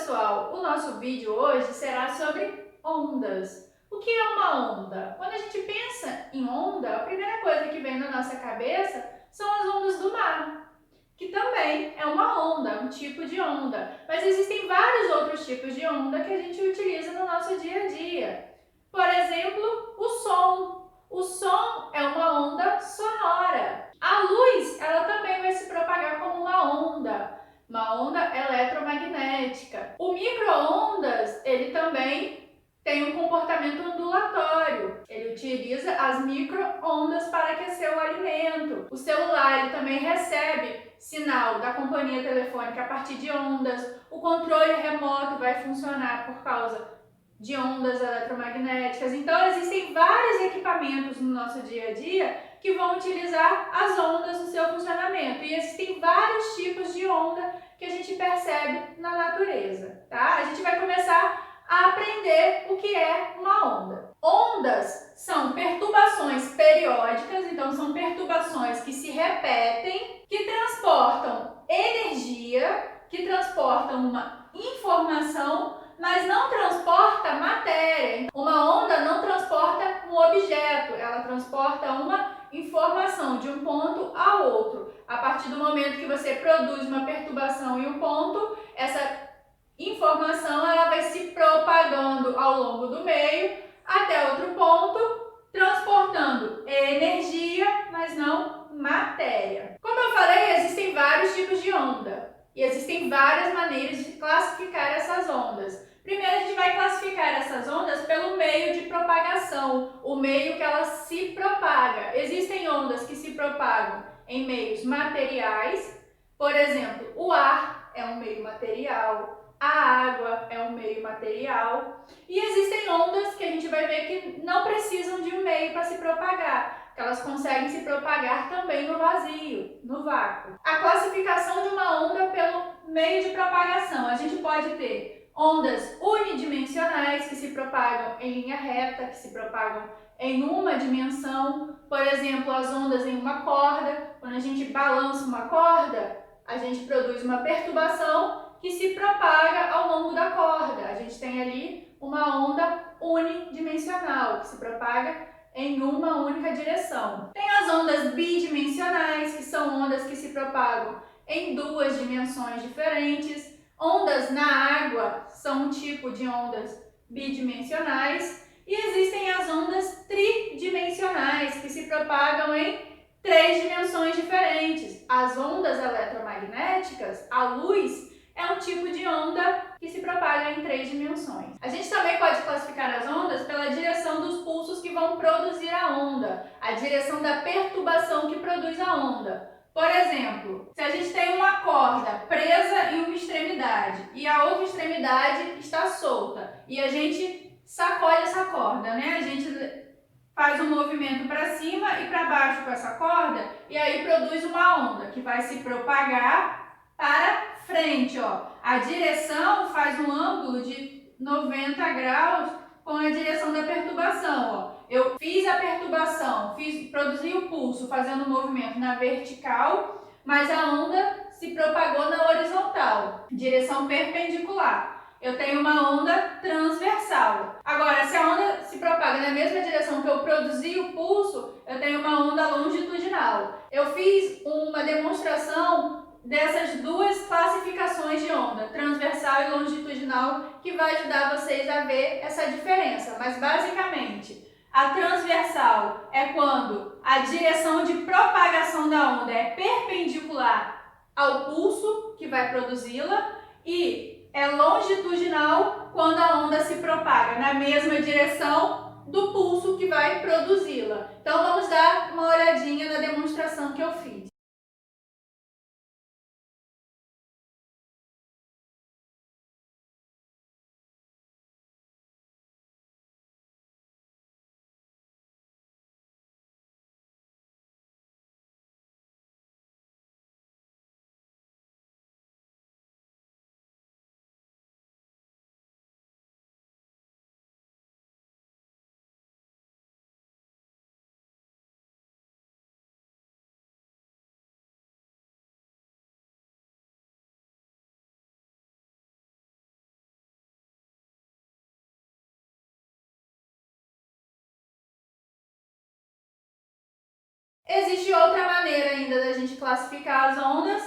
pessoal, o nosso vídeo hoje será sobre ondas. O que é uma onda? Quando a gente pensa em onda, a primeira coisa que vem na nossa cabeça são as ondas do mar, que também é uma onda, um tipo de onda. Mas existem vários outros tipos de onda que a gente utiliza no nosso dia a dia. Por exemplo, o som. O som é uma onda sonora. A luz, ela também vai se propagar como uma onda eletromagnética. O micro-ondas, ele também tem um comportamento ondulatório. Ele utiliza as micro-ondas para aquecer o alimento. O celular, ele também recebe sinal da companhia telefônica a partir de ondas. O controle remoto vai funcionar por causa de ondas eletromagnéticas. Então, existem vários equipamentos no nosso dia a dia que vão utilizar as ondas no seu funcionamento. E existem vários tipos de onda que a gente percebe na natureza, tá? A gente vai começar a aprender o que é uma onda. Ondas são perturbações periódicas, então são perturbações que se repetem, que transportam energia, que transportam uma informação, mas não transporta matéria. Uma onda não transporta um objeto, ela transporta uma informação de um ponto a outro. A partir do momento que você produz uma perturbação em um ponto, essa informação ela vai se propagando ao longo do meio até outro ponto, transportando energia, mas não matéria. Como eu falei, existem vários tipos de onda e existem várias maneiras de classificar essas ondas. Primeiro, a gente vai classificar essas ondas pelo meio de propagação, o meio que ela se propaga. Existem ondas que se propagam em meios materiais, por exemplo, o ar é um meio material, a água é um meio material, e existem ondas que a gente vai ver que não precisam de um meio para se propagar, que elas conseguem se propagar também no vazio, no vácuo. A classificação de uma onda pelo meio de propagação, a gente pode ter ondas unidimensionais que se propagam em linha reta, que se propagam em uma dimensão, por exemplo, as ondas em uma corda. Quando a gente balança uma corda, a gente produz uma perturbação que se propaga ao longo da corda. A gente tem ali uma onda unidimensional, que se propaga em uma única direção. Tem as ondas bidimensionais, que são ondas que se propagam em duas dimensões diferentes. Ondas na água são um tipo de ondas bidimensionais. E existem as ondas tridimensionais, que se propagam em três dimensões diferentes. As ondas eletromagnéticas, a luz, é um tipo de onda que se propaga em três dimensões. A gente também pode classificar as ondas pela direção dos pulsos que vão produzir a onda, a direção da perturbação que produz a onda. Por exemplo, se a gente tem uma corda presa em uma extremidade e a outra extremidade está solta e a gente sacode essa corda, né? A gente faz um movimento para cima e para baixo com essa corda e aí produz uma onda que vai se propagar para frente, ó. A direção faz um ângulo de 90 graus com a direção da perturbação, ó. Eu fiz a perturbação, produzi o pulso fazendo um movimento na vertical, mas a onda se propagou na horizontal, direção perpendicular. Eu tenho uma onda transversal. Agora, se a onda se propaga na mesma direção que eu produzi o pulso, eu tenho uma onda longitudinal. Eu fiz uma demonstração dessas duas classificações de onda, transversal e longitudinal, que vai ajudar vocês a ver essa diferença. Mas, basicamente, a transversal é quando a direção de propagação da onda é perpendicular ao pulso que vai produzi-la e é longitudinal quando a onda se propaga na mesma direção do pulso que vai produzi-la. Então, vamos dar uma olhadinha na demonstração que eu fiz. Existe outra maneira ainda da gente classificar as ondas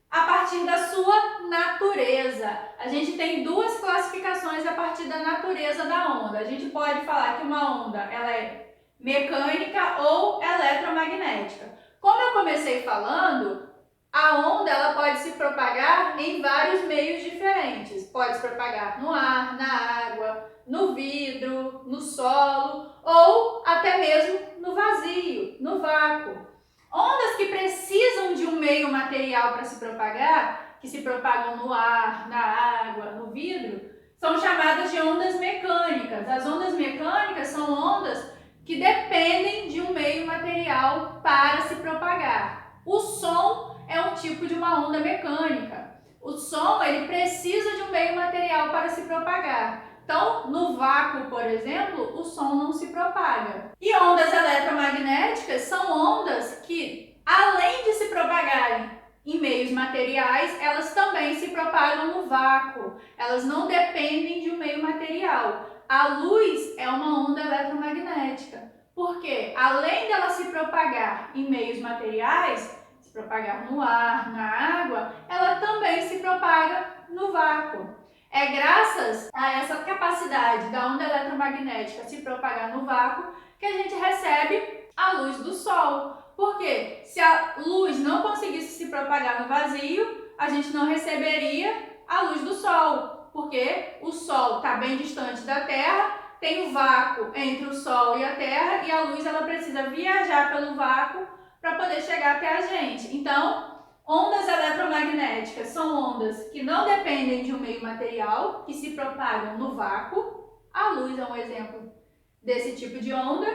a partir da sua natureza. A gente tem duas classificações a partir da natureza da onda. A gente pode falar que uma onda ela é mecânica ou eletromagnética. Como eu comecei falando, a onda ela pode se propagar em vários meios diferentes. Pode se propagar no ar, na água, no vidro, no solo ou até mesmo no vazio, no vácuo. Ondas que precisam de um meio material para se propagar, que se propagam no ar, na água, no vidro, são chamadas de ondas mecânicas. As ondas mecânicas são ondas que dependem de um meio material para se propagar. O som é um tipo de uma onda mecânica. O som ele precisa de um meio material para se propagar. Então, no vácuo, por exemplo, o som não se propaga. E ondas eletromagnéticas são ondas que, além de se propagarem em meios materiais, elas também se propagam no vácuo. Elas não dependem de um meio material. A luz é uma onda eletromagnética, porque além dela se propagar em meios materiais, se propagar no ar, na água, ela também se propaga no vácuo. É graças a essa capacidade da onda eletromagnética se propagar no vácuo que a gente recebe a luz do sol. Porque se a luz não conseguisse se propagar no vazio, a gente não receberia a luz do sol. Porque o sol está bem distante da Terra, tem um vácuo entre o sol e a Terra e a luz ela precisa viajar pelo vácuo para poder chegar até a gente. Então, ondas eletromagnéticas são ondas que não dependem de um meio material, que se propagam no vácuo. A luz é um exemplo desse tipo de onda.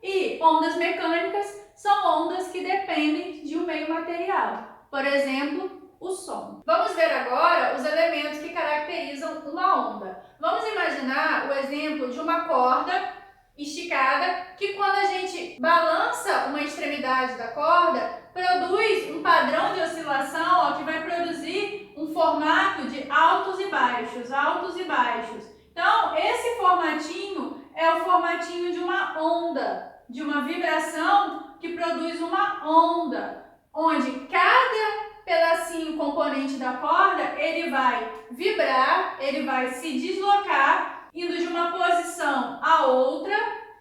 E ondas mecânicas são ondas que dependem de um meio material. Por exemplo, o som. Vamos ver agora os elementos que caracterizam uma onda. Vamos imaginar o exemplo de uma corda esticada que quando a gente balança uma extremidade da corda, produz um padrão de oscilação que vai produzir um formato de altos e baixos, altos e baixos. Então, esse formatinho é o formatinho de uma onda, de uma vibração que produz uma onda, onde cada pedacinho componente da corda, ele vai vibrar, ele vai se deslocar, indo de uma posição a outra,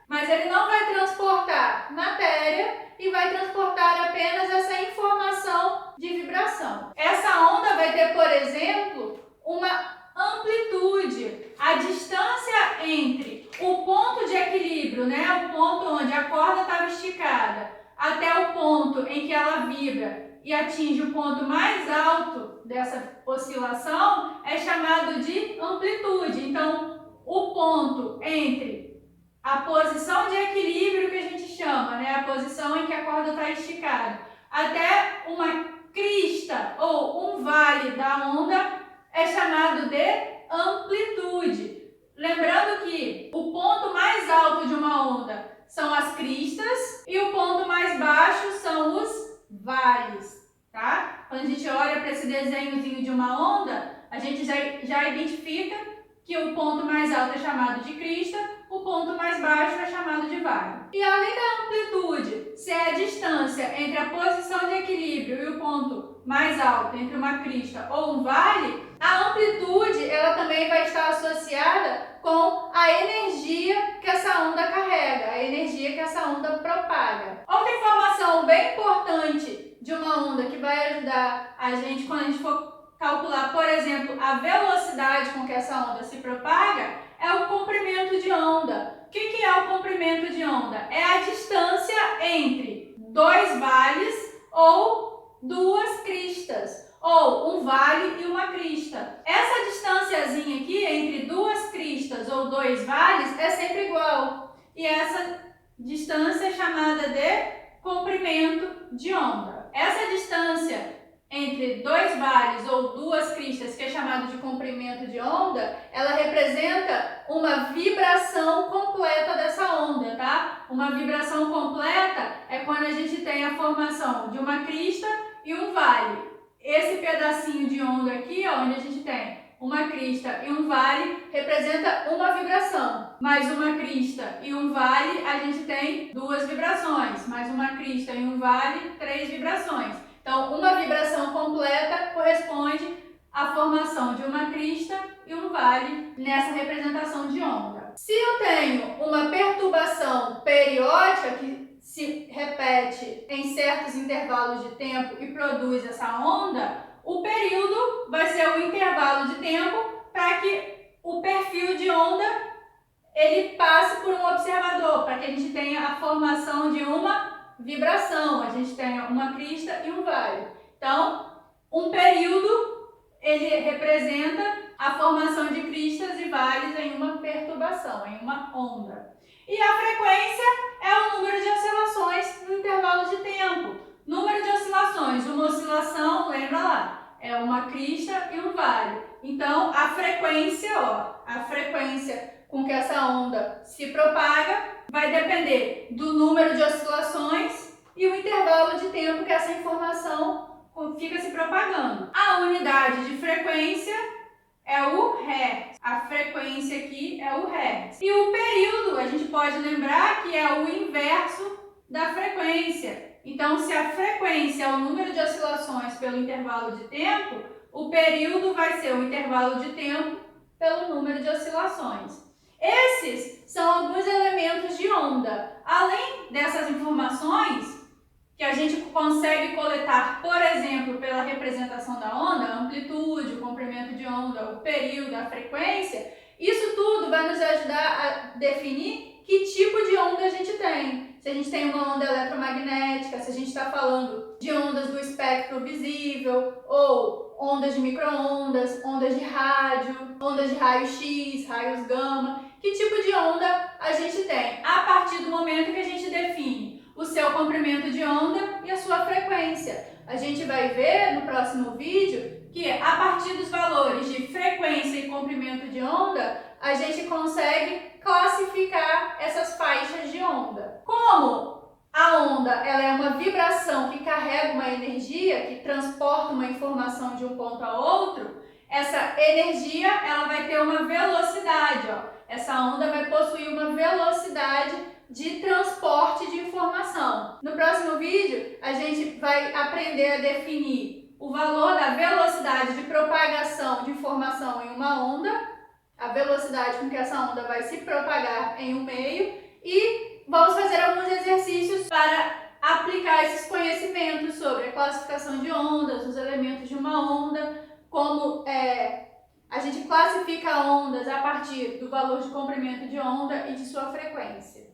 mas ele não vai transportar matéria e vai transportar apenas essa informação de vibração. Essa onda vai ter, por exemplo, uma amplitude. A distância entre o ponto de equilíbrio, o ponto onde a corda estava esticada, até o ponto em que ela vibra e atinge o ponto mais alto dessa oscilação é chamado de amplitude. Então, o ponto entre a posição de equilíbrio que a gente chama, a posição em que a corda está esticada, até uma crista ou um vale da onda é chamado de amplitude. Lembrando que o ponto mais alto de uma onda são as cristas e o ponto mais baixo são os vales, tá? Quando a gente olha para esse desenhozinho de uma onda, a gente já identifica que o ponto mais alto é chamado de crista, o ponto mais baixo é chamado de vale. E além da amplitude ser a distância entre a posição de equilíbrio e o ponto mais alto, entre uma crista ou um vale, a amplitude ela também vai estar associada com a energia que essa onda carrega, a energia que essa onda propaga. Outra informação bem importante de uma onda que vai ajudar a gente quando a gente for calcular, por exemplo, a velocidade com que essa onda se propaga, é o comprimento de onda. O que é o comprimento de onda? É a distância entre dois vales ou duas cristas, ou um vale e uma crista. Essa distânciazinha aqui entre duas cristas ou dois vales é sempre igual. E essa distância é chamada de comprimento de onda. Essa distância entre dois vales ou duas cristas, que é chamado de comprimento de onda, ela representa uma vibração completa dessa onda, tá? Uma vibração completa é quando a gente tem a formação de uma crista e um vale. Esse pedacinho de onda aqui, onde a gente tem uma crista e um vale, representa uma vibração. Mais uma crista e um vale, a gente tem 2 vibrações. Mais uma crista e um vale, 3 vibrações. Então, uma vibração completa corresponde à formação de uma crista e um vale nessa representação de onda. Se eu tenho uma perturbação periódica que se repete em certos intervalos de tempo e produz essa onda, o período vai ser o intervalo de tempo para que o perfil de onda ele passe por um observador, para que a gente tenha a formação de uma vibração, a gente tenha uma crista e um vale. Então, um período ele representa a formação de cristas e vales em uma perturbação, em uma onda. E a frequência é o número de oscilações no intervalo de tempo. Número de oscilações, uma oscilação, lembra lá, é uma crista e um vale. Então, a frequência com que essa onda se propaga vai depender do número de oscilações e o intervalo de tempo que essa informação fica se propagando. A unidade de frequência é o Hz. A frequência aqui é o Hz. E o período, a gente pode lembrar que é o inverso da frequência. Então, se a frequência é o número de oscilações pelo intervalo de tempo, o período vai ser o intervalo de tempo pelo número de oscilações. Esses são alguns elementos de onda. Além dessas informações que a gente consegue coletar, por exemplo, pela representação da onda, a amplitude, o comprimento de onda, o período, a frequência, isso tudo vai nos ajudar a definir que tipo de onda a gente tem. Se a gente tem uma onda eletromagnética, se a gente está falando de ondas do espectro visível, ou ondas de micro-ondas, ondas de rádio, ondas de raio-x, raios gama, que tipo de onda a gente tem a partir do momento que a gente define o seu comprimento de onda e a sua frequência. A gente vai ver no próximo vídeo que a partir dos valores de frequência e comprimento de onda, a gente consegue classificar essas faixas de onda. Como a onda ela é uma vibração que carrega uma energia, que transporta uma informação de um ponto a outro, essa energia ela vai ter uma velocidade. Essa onda vai possuir uma velocidade de transporte de informação. No próximo vídeo, a gente vai aprender a definir o valor da velocidade de propagação de informação em uma onda, a velocidade com que essa onda vai se propagar em um meio, e vamos fazer alguns exercícios para aplicar esses conhecimentos sobre a classificação de ondas, os elementos de uma onda, como a gente classifica ondas a partir do valor de comprimento de onda e de sua frequência.